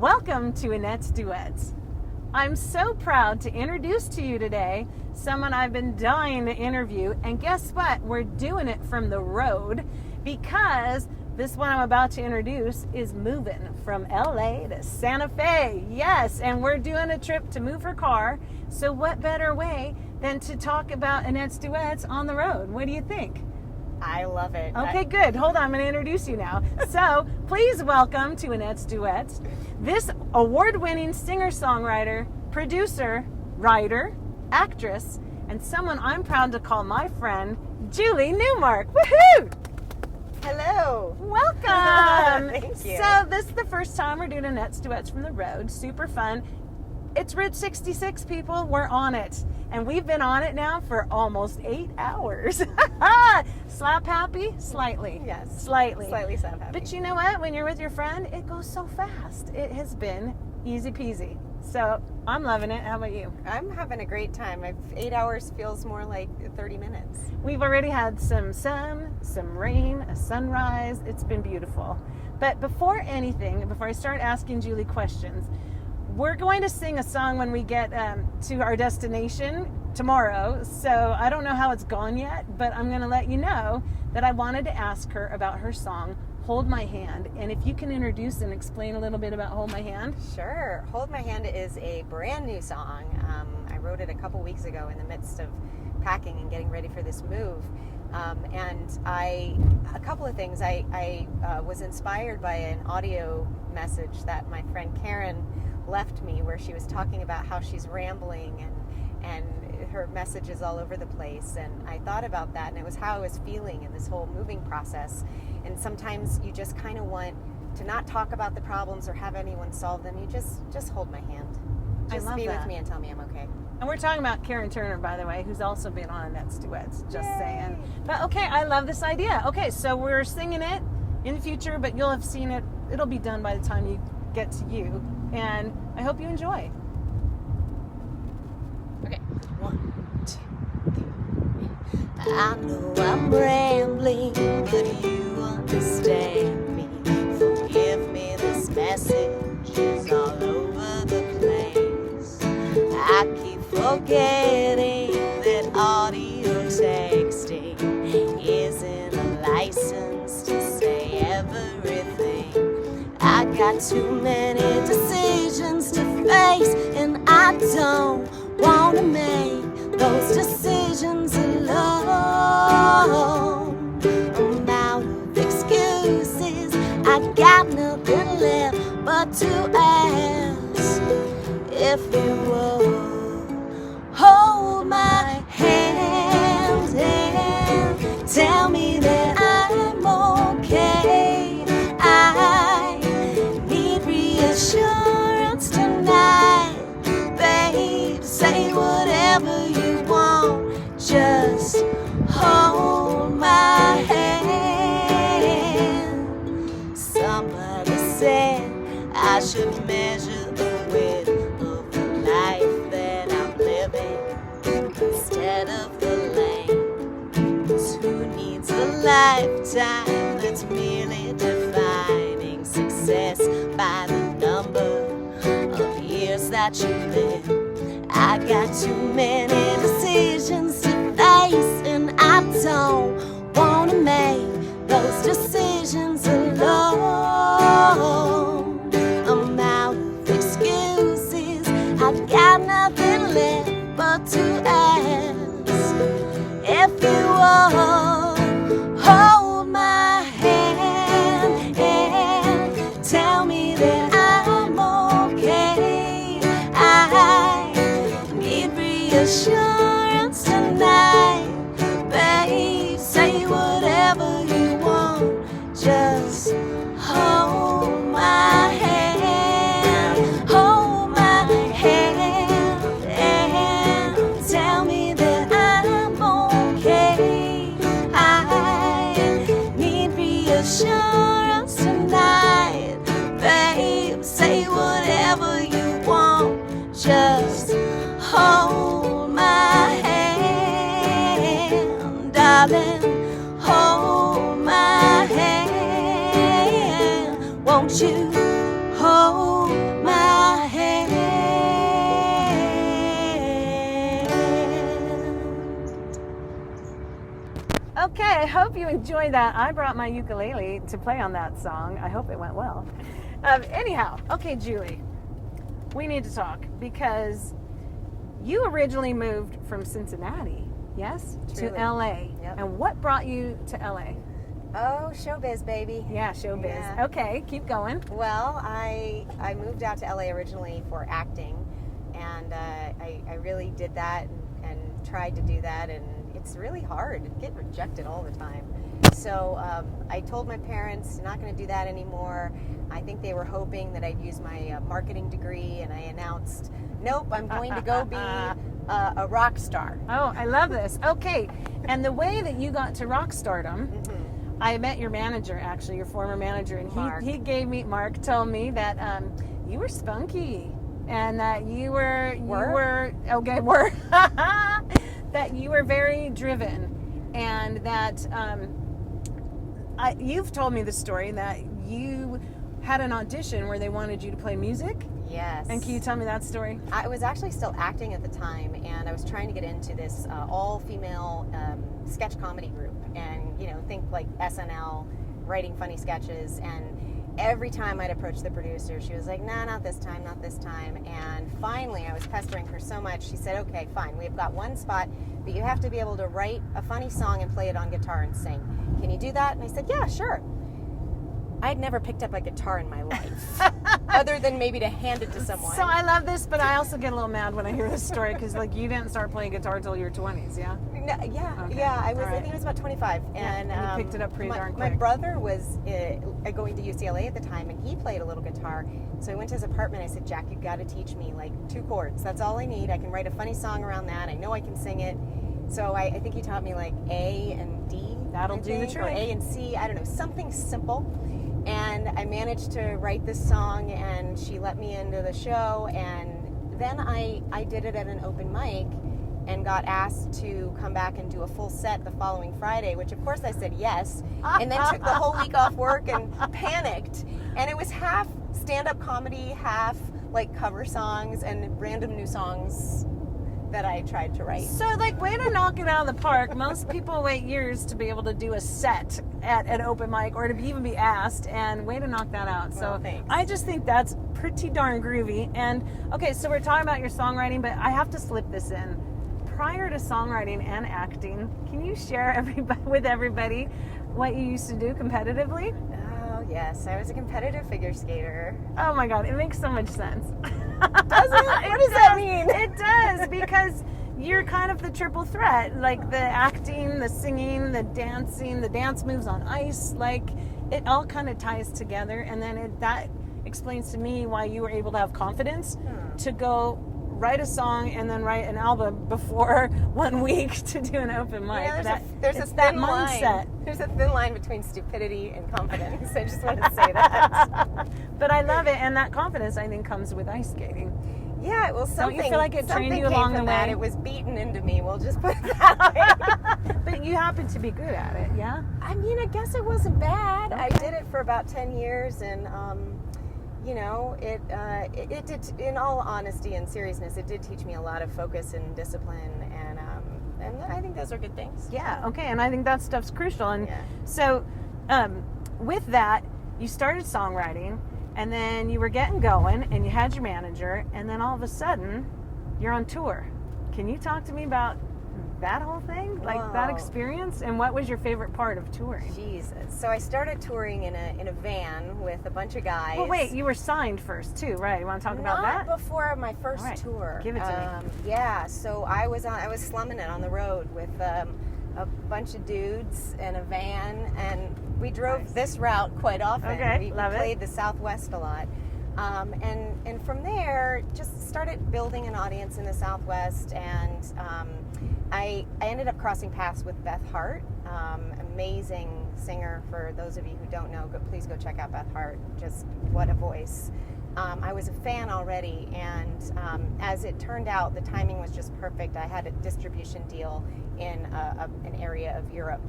Welcome to Annette's Duets. I'm so proud to introduce to you today someone I've been dying to interview, and guess what? We're doing it from the road because this one I'm about to introduce is moving from LA to Santa Fe. Yes, and we're doing a trip to move her car. So what better way than to talk about Annette's Duets on the road? What do you think? I love it. Okay, good. Hold on, I'm going to introduce you now. So, please welcome to Annette's Duets this award-winning singer-songwriter, producer, writer, actress, and someone I'm proud to call my friend, Julie Neumark. Woohoo! Hello. Welcome. Thank you. So, this is the first time we're doing Annette's Duets from the road. Super fun. It's Route 66, people. We're on it. And we've been on it now for almost 8 hours. Slap happy? Slightly. Yes. Slightly. Slightly slap happy. But you know what? When you're with your friend, it goes so fast. It has been easy peasy. So I'm loving it. How about you? I'm having a great time. 8 hours feels more like 30 minutes. We've already had some sun, some rain, a sunrise. It's been beautiful. But before I start asking Julie questions, we're going to sing a song when we get to our destination tomorrow. So I don't know how it's gone yet, but I'm going to let you know that I wanted to ask her about her song, Hold My Hand. And if you can introduce and explain a little bit about Hold My Hand. Sure. Hold My Hand is a brand new song. I wrote it a couple weeks ago in the midst of packing and getting ready for this move. And a couple of things. I was inspired by an audio message that my friend Karen left me, where she was talking about how she's rambling and her message is all over the place, and I thought about that, and it was how I was feeling in this whole moving process. And sometimes you just kind of want to not talk about the problems or have anyone solve them. You just hold my hand. Just be with me and tell me I'm okay. And we're talking about Karen Turner, by the way, who's also been on Annette's Duets. Just Yay. saying. But okay, I love this idea. Okay, so we're singing it in the future, but you'll have seen it. It'll be done by the time you get to you. And I hope you enjoy. Okay. 1, 2, 3. I know I'm rambling, but you understand me. Forgive me, this message is all over the place. I keep forgetting that audio texting isn't a license to say everything. I got too many decisions to face, and I don't want to make those decisions alone. I'm out of excuses, I got nothing left but to ask if you would hold my hand and tell me that I'm okay. I need reassurance tonight, babe. Say whatever you want, just hold my hand. Somebody said I should measure the width of the life that I'm living instead of the length. 'Cause who needs a lifetime that's merely defining success by the number of years that you live? I got too many decisions to face, and I don't want to make those decisions alone. I'm out of excuses, I got nothing left but to ask if you will hold my hand and tell me that I'm okay. I need reassurance tonight, babe. Say whatever you want, just hold my hand. Hold my hand and tell me that I'm okay. I need reassurance tonight, babe. Say whatever you want, just hold my hand, darling. Hold my hand. Won't you hold I hope you enjoyed that. I brought my ukulele to play on that song. I hope it went well. Anyhow, okay, Julie, we need to talk because you originally moved from Cincinnati, yes, Truly. to LA. Yep. And what brought you to LA? Oh, showbiz, baby. Yeah, showbiz. Yeah. Okay, keep going. Well, I moved out to LA originally for acting, and I really did that and tried to do that, and it's really hard. I get rejected all the time. So I told my parents, not going to do that anymore. I think they were hoping that I'd use my marketing degree, and I announced, nope, I'm going to go be a rock star. Oh, I love this. Okay, and the way that you got to rock stardom, I met your manager, actually, your former manager, and Mark. he gave me, Mark told me that you were spunky and that you were that you were very driven, and that you've told me the story that you had an audition where they wanted you to play music. Yes. And can you tell me that story? I was actually still acting at the time, and I was trying to get into this all-female sketch comedy group, and think like SNL, writing funny sketches. And every time I'd approach the producer, she was like, "Nah, not this time, not this time." And finally, I was pestering her so much, she said, "Okay, fine. We've got one spot, but you have to be able to write a funny song and play it on guitar and sing. Can you do that?" And I said, "Yeah, sure." I'd never picked up a guitar in my life, other than maybe to hand it to someone. So I love this, but I also get a little mad when I hear this story because, like, you didn't start playing guitar until your 20s, yeah? No, yeah, Okay. yeah. I All right. think I was about 25, and you picked it up pretty darn My quick. brother was going to UCLA at the time, and he played a little guitar. So I went to his apartment. I said, "Jack, you've got to teach me like 2 chords. That's all I need. I can write a funny song around that. I know I can sing it." So I think he taught me like A and D. That'll I do the think, trick. Or A and C. I don't know, something simple. And I managed to write this song, and she let me into the show. And then I did it at an open mic and got asked to come back and do a full set the following Friday, which of course I said yes, and then took the whole week off work and panicked. And it was half stand-up comedy, half like cover songs and random new songs that I tried to write. So, like, way to knock it out of the park. Most people wait years to be able to do a set at an open mic or to even be asked, and way to knock that out. Well, So thanks. I just think that's pretty darn groovy. And, okay, so we're talking about your songwriting, but I have to slip this in. Prior to songwriting and acting, can you share with everybody what you used to do competitively? Oh, yes. I was a competitive figure skater. Oh my God, it makes so much sense. Does it? What does that mean? It does, because you're kind of the triple threat, like the acting, the singing, the dancing, the dance moves on ice, like it all kind of ties together, and then that explains to me why you were able to have confidence to go write a song and then write an album before 1 week to do an open mic. Yeah, there's a that thin mindset. line. There's a thin line between stupidity and confidence. I just wanted to say that. But I love it, and that confidence, I think, comes with ice skating. Yeah, well, something. Don't you feel like it trained you something along came the from that. way? It was beaten into me. We'll just put it that way. But you happen to be good at it, yeah? I mean, I guess it wasn't bad. I did it for about 10 years, and it did. In all honesty and seriousness, it did teach me a lot of focus and discipline, and I think those are good things. Yeah, okay, and I think that stuff's crucial. And Yeah. so with that, you started songwriting, and then you were getting going, and you had your manager, and then all of a sudden, you're on tour. Can you talk to me about that whole thing, like that Whoa. experience, and what was your favorite part of touring? Jesus. So I started touring in a van with a bunch of guys. Well, wait, you were signed first too, right? You want to talk about that? Not before my first All right, tour. give it to me. Yeah, so I was slumming it on the road with a bunch of dudes in a van, and we drove Nice. this route quite often. Okay, we love it. played the Southwest a lot. And from there, just started building an audience in the Southwest, and I ended up crossing paths with Beth Hart, amazing singer. For those of you who don't know, please go check out Beth Hart. Just what a voice. I was a fan already, and as it turned out, the timing was just perfect. I had a distribution deal in an area of Europe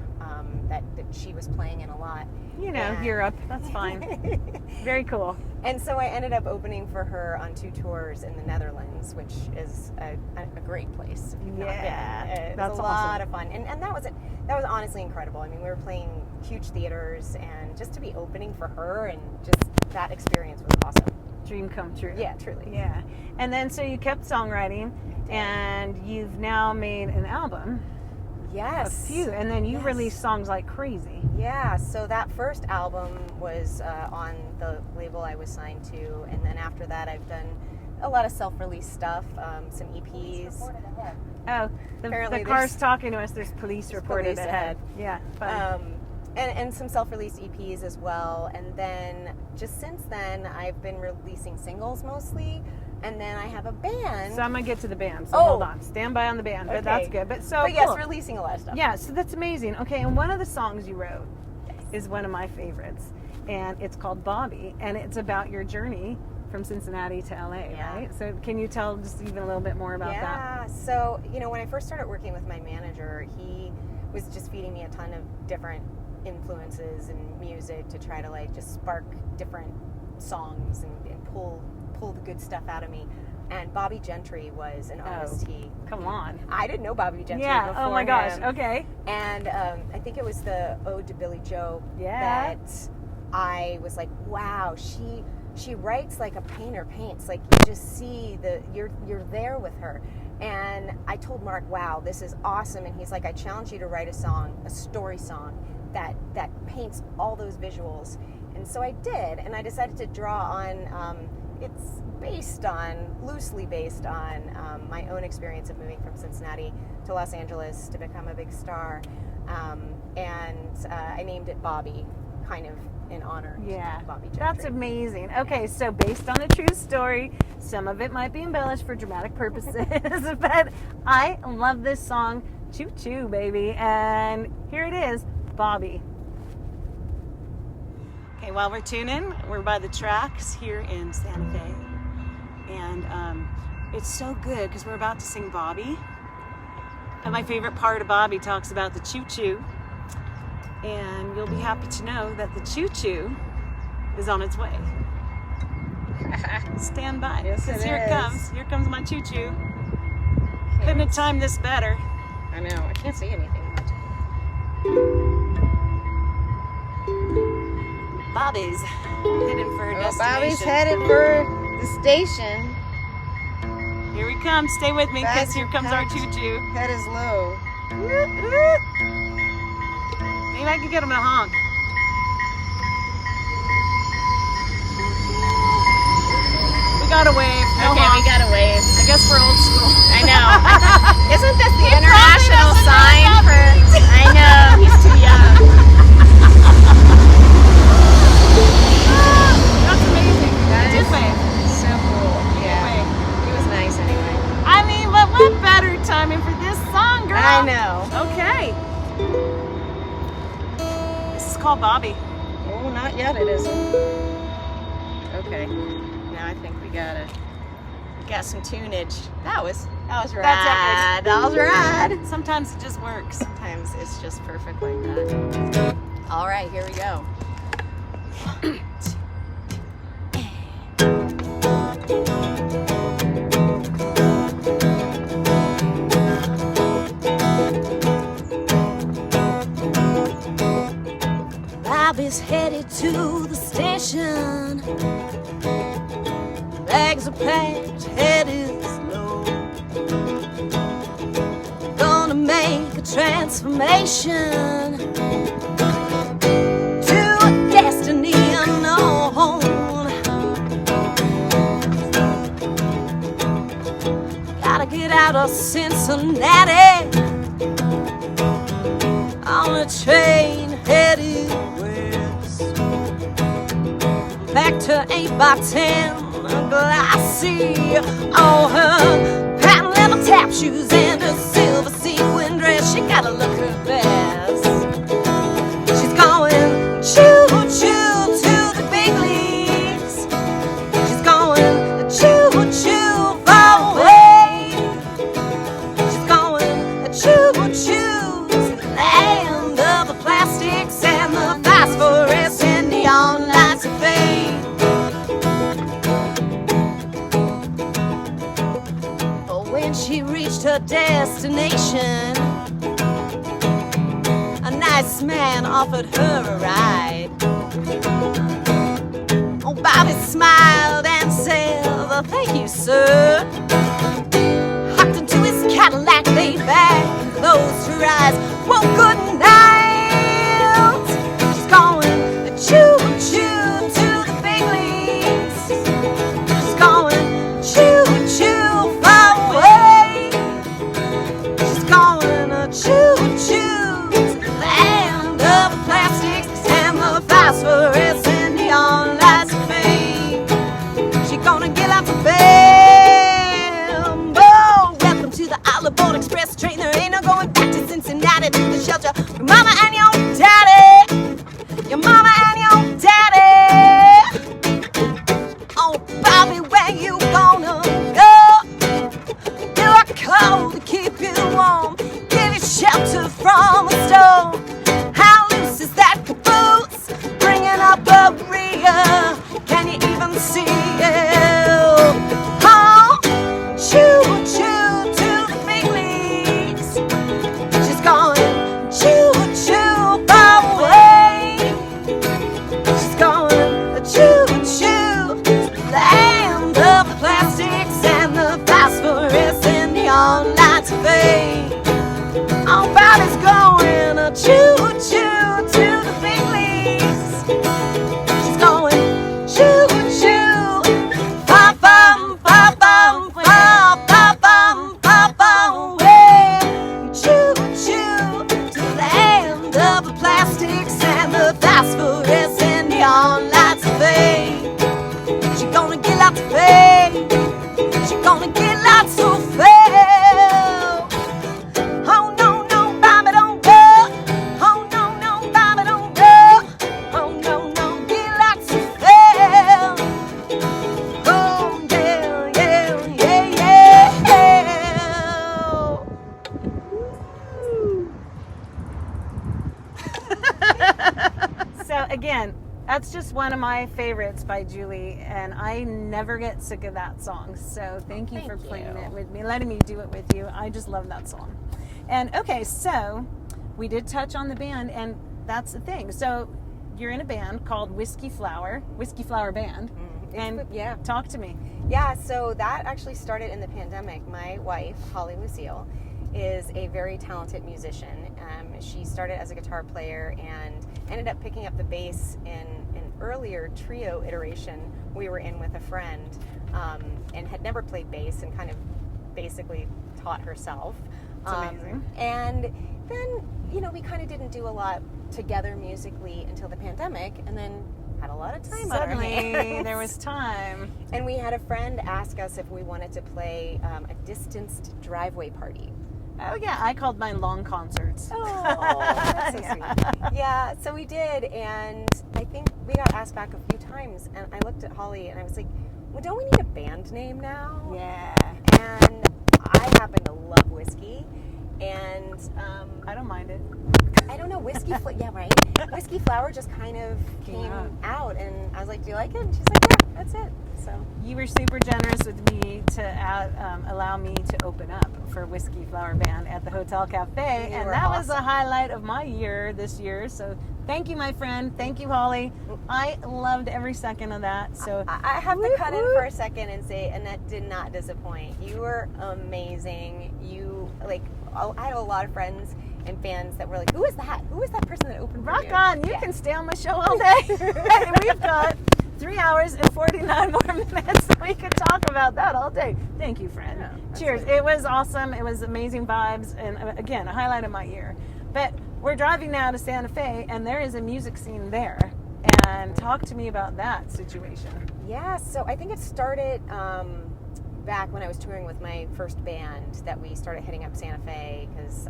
that she was playing in a lot. You know, And- Europe. That's fine. Very cool. And so I ended up opening for her on 2 tours in the Netherlands, which is a great place. If you've not been. It's that's a lot awesome. of fun, and that was honestly incredible. I mean, we were playing huge theaters, and just to be opening for her, and just that experience was awesome. Dream come true. Yeah, truly. Yeah. And then so you kept songwriting, and you've now made an album. Yes. A few, and then you Yes. release songs like crazy. Yeah, so that first album was on the label I was signed to, and then after that I've done a lot of self-release stuff, some EPs. Oh, the Apparently car's there's- talking to us. There's police reported police ahead. ahead. Yeah, fun. And some self-released EPs as well, and then just since then I've been releasing singles mostly, and then I have a band. So I'm gonna get to the band. So Oh. hold on, stand by on the band. But Okay. that's good. But But yes, cool. releasing a lot of stuff. Yeah, so that's amazing. Okay, and one of the songs you wrote is one of my favorites, and it's called Bobby, and it's about your journey from Cincinnati to LA, Yeah. right? So can you tell just even a little bit more about that? Yeah, so, when I first started working with my manager, he was just feeding me a ton of different influences and music to try to just spark different songs and pull the good stuff out of me. And Bobby Gentry was an artist. Come on. I didn't know Bobby Gentry Yeah, before oh my gosh, him. okay. And I think it was the Ode to Billy Joe Yeah. that I was like, wow, she writes like a painter paints. Like, you just see you're there with her. And I told Mark, wow, this is awesome. And he's like, I challenge you to write a song, a story song that paints all those visuals. And so I did, and I decided to draw on, it's loosely based on my own experience of moving from Cincinnati to Los Angeles to become a big star. And I named it Bobby, kind of in honor of Bobby Gentry. That's amazing. Okay, so based on a true story, some of it might be embellished for dramatic purposes, but I love this song, Choo Choo Baby, and here it is, Bobby. Okay, while we're tuning, we're by the tracks here in Santa Fe, and it's so good because we're about to sing Bobby, and my favorite part of Bobby talks about the choo-choo, and you'll be happy to know that the choo-choo is on its way. Stand by, Yes, because it here it is. comes. Here comes my choo-choo. Couldn't have timed this better. I know, I can't see anything. Bobby's heading for her destination. Bobby's headed for the station. Here we come. Stay with me, because Bags here are comes our packed. choo-choo. Head is low. Maybe I can get him to honk. We gotta wave. No Okay, honk. we gotta wave. I guess we're old school. I know. Isn't this the He probably international doesn't know sign about for? things. I know, he's too young. That's amazing. That Did is wave. so cool. Yeah. Wave. He was nice anyway. I mean, but what better timing for this song, girl? I know. Okay. This is called Bobby. Oh, not yet it isn't. Okay. Now I think we got some tunage. That was rad. epic. That was rad. Sometimes it just works. Sometimes it's just perfect like that. All right, here we go. Bobby's headed to the station. Bags are packed, head is low. Gonna make a transformation to a destiny unknown. Gotta get out of Cincinnati on a train headed west, back to 8x10 glassy. Oh, her patent leather tap shoes and her silver sequin dress, she gotta look her best. She's going choo-choo to the big leagues. She's going choo-choo far away. She's going choo-choo to the land of the plastics and the phosphorus and neon lights of fame. her destination. A nice man offered her a ride. Oh, Bobby smiled and said, "Oh, thank you, sir." Hopped into his Cadillac, laid back, closed her eyes. Well, good night. She's going choo-choo to the big leagues. She's going choo-choo far away. She's going choo-choo to the land of the plastics and the phosphorus and neon lights of fame. She's gonna get out to bam. Oh, welcome to the Olive Boat Express train. There ain't no going back to Cincinnati, to the shelter. Your mama and your daddy. Your mama and your daddy. Oh, Bobby, where you gonna go? You are cold to keep you warm. Give you shelter from a storm. How loose is that caboose? Bringing up a rear. Can you even see it? Oh, choo-choo to the big leagues. She's going choo-choo far away. She's going choo-choo to the land of the plastics and the phosphorus and neon lights of fame. Oh, Bobby's going choo-choo to the big leagues. She's going choo-choo, fa-bum, fa-bum, fa-bum, fa-bum, way. Choo-choo to the land of the plastics and the phosphorus and neon lights of fame. She's gonna get lots of fame. She's gonna get lots of fame. Oh, no, no, Bobby, don't go. Oh, no, no, Bobby, don't go. Oh, no, no, get lots of fame. Oh, yeah, yeah, yeah, yeah. So again, that's just one of my favorites by Julie, and I never get sick of that song. So thank you for Thank playing you. it with me, letting me do it with you. I just love that song. And okay, so we did touch on the band, and that's the thing. So you're in a band called Whiskey Flower Band, and yeah. talk to me. Yeah, so that actually started in the pandemic. My wife, Holly Lucille, is a very talented musician. She started as a guitar player and ended up picking up the bass in an earlier trio iteration we were in with a friend, and had never played bass and kind of basically taught herself. It's amazing. And then, we kind of didn't do a lot together musically until the pandemic, and then had a lot of time on our Suddenly, hands. there was time. And we had a friend ask us if we wanted to play a distanced driveway party. Oh yeah, I called mine long concerts. Oh, that's so sweet. Yeah, so we did, and I think we got asked back a few times, and I looked at Holly and I was like, well, don't we need a band name now? Yeah. And I happen to love whiskey, and I don't mind it. I don't know, yeah, right? Whiskey Flower just kind of came out, and I was like, do you like it? And she's like, yeah, that's it. So You were super generous with me to allow me to open up for Whiskey Flower Band at the Hotel Cafe, You and were that was the awesome. highlight of my year this year. So thank you, my friend. Thank you, Holly. I loved every second of that. So I have to whoop, cut in whoop. for a second and say Annette did not disappoint. You were amazing. I have a lot of friends and fans that were like, who is that? Who is that person that opened for Rock you? on. You Yeah. can stay on my show all day. We've got 3 hours and 49 more minutes. We could talk about that all day. Thank you, friend. Yeah, that's Cheers. great. It was awesome. It was amazing vibes. And again, a highlight of my year. But we're driving now to Santa Fe, and there is a music scene there. And talk to me about that situation. Yeah, so I think it started back when I was touring with my first band that we started hitting up Santa Fe because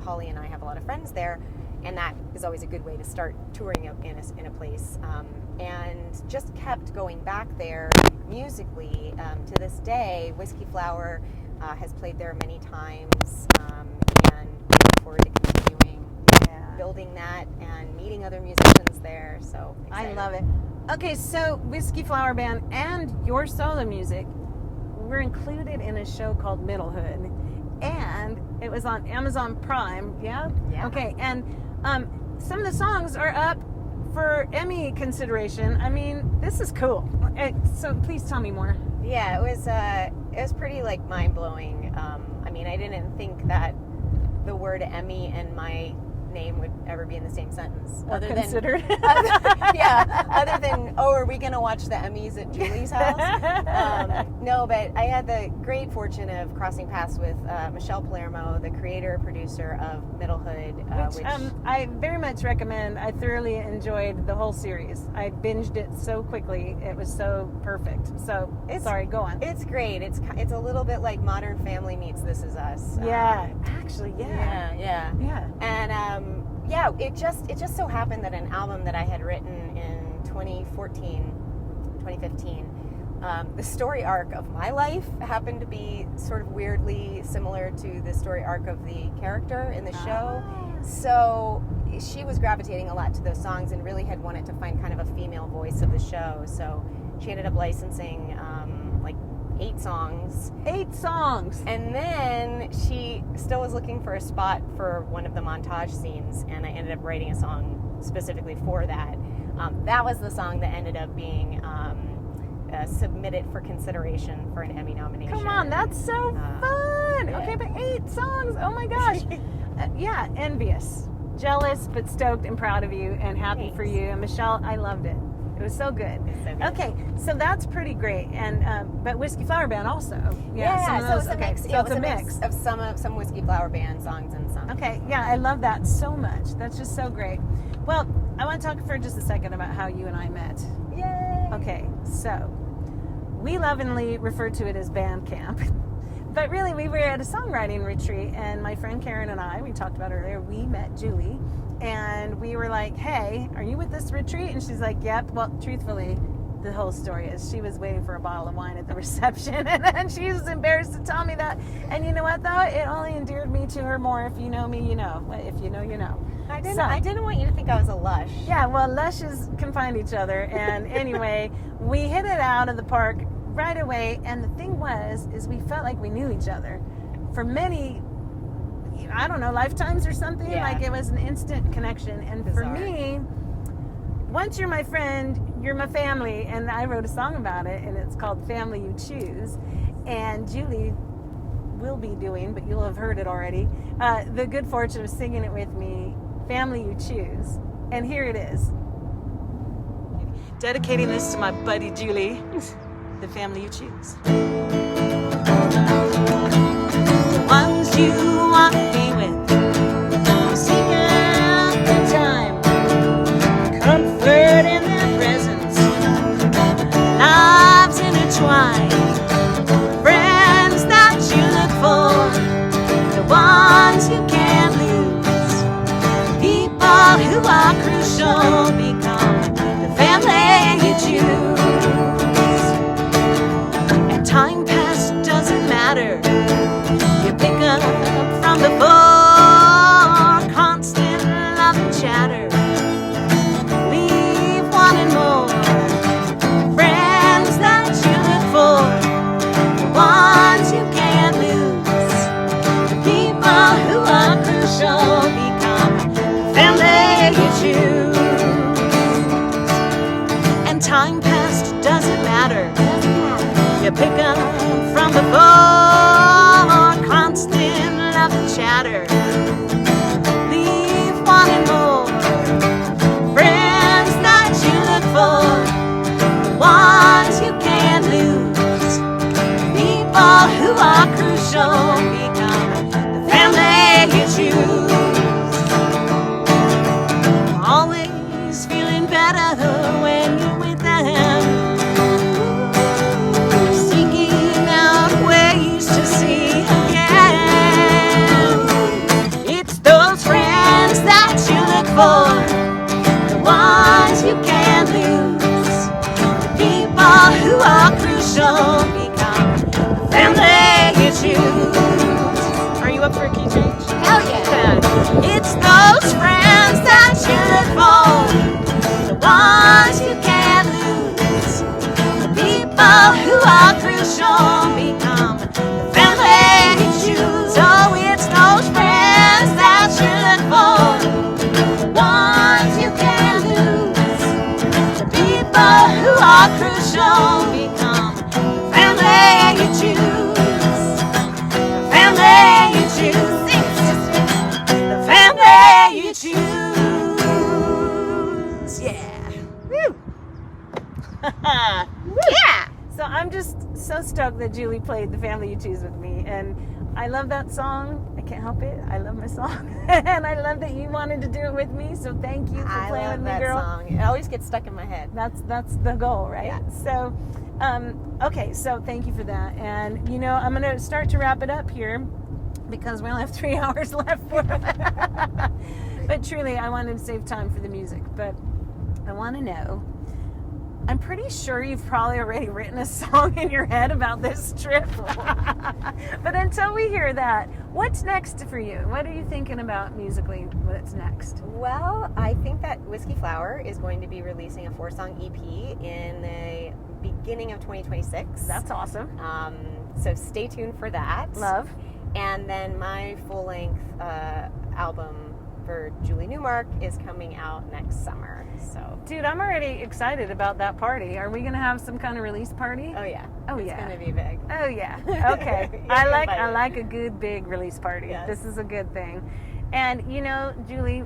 Holly and I have a lot of friends there, and that is always a good way to start touring in a place. And just kept going back there musically. To this day, Whiskey Flower has played there many times, and we look forward to continuing building that and meeting other musicians there. So I excited. love it. Okay, so Whiskey Flower Band and your solo music were included in a show called Middlehood. and it was on Amazon Prime. Yeah. Yeah. Okay, and some of the songs are up for Emmy consideration. I mean, this is cool. So please tell me more. Yeah, it was pretty like mind blowing. I mean, I didn't think that the word Emmy and my name would ever be in the same sentence. Or considered. Other than, oh, are we going to watch the Emmys at Julie's house? No, but I had the great fortune of crossing paths with Michelle Palermo, the creator, producer of Middlehood. Which I very much recommend. I thoroughly enjoyed the whole series. I binged it so quickly. It was so perfect. So, sorry, go on. It's great. It's a little bit like Modern Family meets This Is Us. Yeah, actually, yeah. Yeah. And it just so happened that an album that I had written in 2015, the story arc of my life happened to be sort of weirdly similar to the story arc of the character in the show. So she was gravitating a lot to those songs and really had wanted to find kind of a female voice of the show. So she ended up licensing like 8 songs. 8 songs. And then she still was looking for a spot for one of the montage scenes, and I ended up writing a song specifically for that. That was the song that ended up being submitted for consideration for an Emmy nomination. Come on, that's so fun. Yeah. Okay, but 8 songs. Oh my gosh. Yeah, envious. Jealous, but stoked and proud of you and happy for you. And Michelle, I loved it. It was so good. So good. Okay, so that's pretty great. And but Whiskey Flower Band also. Yeah, some of so those, it's a mix. So Yeah, it's a mix of some Whiskey Flower Band songs and some. Okay, yeah, I love that so much. That's just so great. Well, I want to talk for just a second about how you and I met. Yay! Okay, so we lovingly refer to it as band camp. But really, we were at a songwriting retreat, and my friend Karen and I, we talked about earlier, we met Julie, and we were like, hey, are you with this retreat? And she's like, yep. Well, truthfully, the whole story is she was waiting for a bottle of wine at the reception, and then she was embarrassed to tell me that. And you know what, though? It only endeared me to her more. If you know me, you know. If you know, you know. I didn't want you to think I was a lush. Yeah, well, lushes can find each other. And anyway, we hit it out of the park right away. And the thing is we felt like we knew each other for many, I don't know, lifetimes or something. Yeah. Like it was an instant connection. And Bizarre. for me, once you're my friend, you're my family. And I wrote a song about it, and it's called Family You Choose. And Julie will be doing, but you'll have heard it already, the good fortune of singing it with me, Family You Choose. And here it is. Dedicating this to my buddy Julie, the family you choose. The ones you want to be with, seeking out the time, comfort in their presence, lives intertwined, friends that you look for, the ones you can't lose, people who are crucial become the family you choose. And time past doesn't matter, you pick up from before, constant love and chatter, leave wanting more, friends that you look for, the ones you can't lose, the people who are crucial become the family you choose. And time past doesn't matter, you pick up from before, constant love and chatter, leave wanting more, friends that you look for, the ones you can't lose, people who are crucial become the family you choose. Always feeling better when you're with them, seeking out ways to see again. It's those friends that you look for, the ones you can't lose, the people who are crucial become the family you choose. Are you up for a key change? Hell yeah! It's those friends that you look for, the ones you can't lose, the people who are crucial become the family you choose. Oh, so stoked that Julie played The Family You Choose with me. And I love that song. I can't help it. I love my song. And I love that you wanted to do it with me. So thank you for playing with me, girl. Song. It always gets stuck in my head. That's the goal, right? Yeah. So, okay, so thank you for that. And, you know, I'm going to start to wrap it up here because we only have 3 hours left for it. But truly, I wanted to save time for the music. But I want to know, I'm pretty sure you've probably already written a song in your head about this trip. But until we hear that, what's next for you? What are you thinking about musically? What's next? Well, I think that Whiskey Flower is going to be releasing a 4-song EP in the beginning of 2026. That's awesome. So stay tuned for that. Love. And then my full-length album for Julie Neumark is coming out next summer. So, dude, I'm already excited about that party. Are we gonna have some kind of release party? oh yeah, Oh, it's yeah. gonna be big. Oh yeah. Okay. You're I invited. like a good big release party. Yes. This is a good thing. And you know, Julie,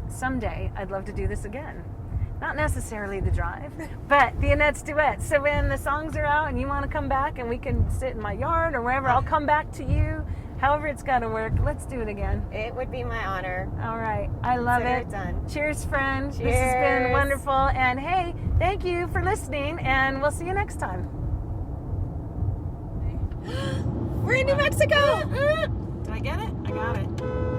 someday I'd love to do this again. Not necessarily the drive, but the Annette's Duets. So when the songs are out and you want to come back and we can sit in my yard or wherever, I'll come back to you. However it's got to work. Let's do it again. It would be my honor. All right. I love Consider it. done. Cheers, friend. Cheers. This has been wonderful. And hey, thank you for listening, and we'll see you next time. We're in New Mexico. Did I get it? I got it.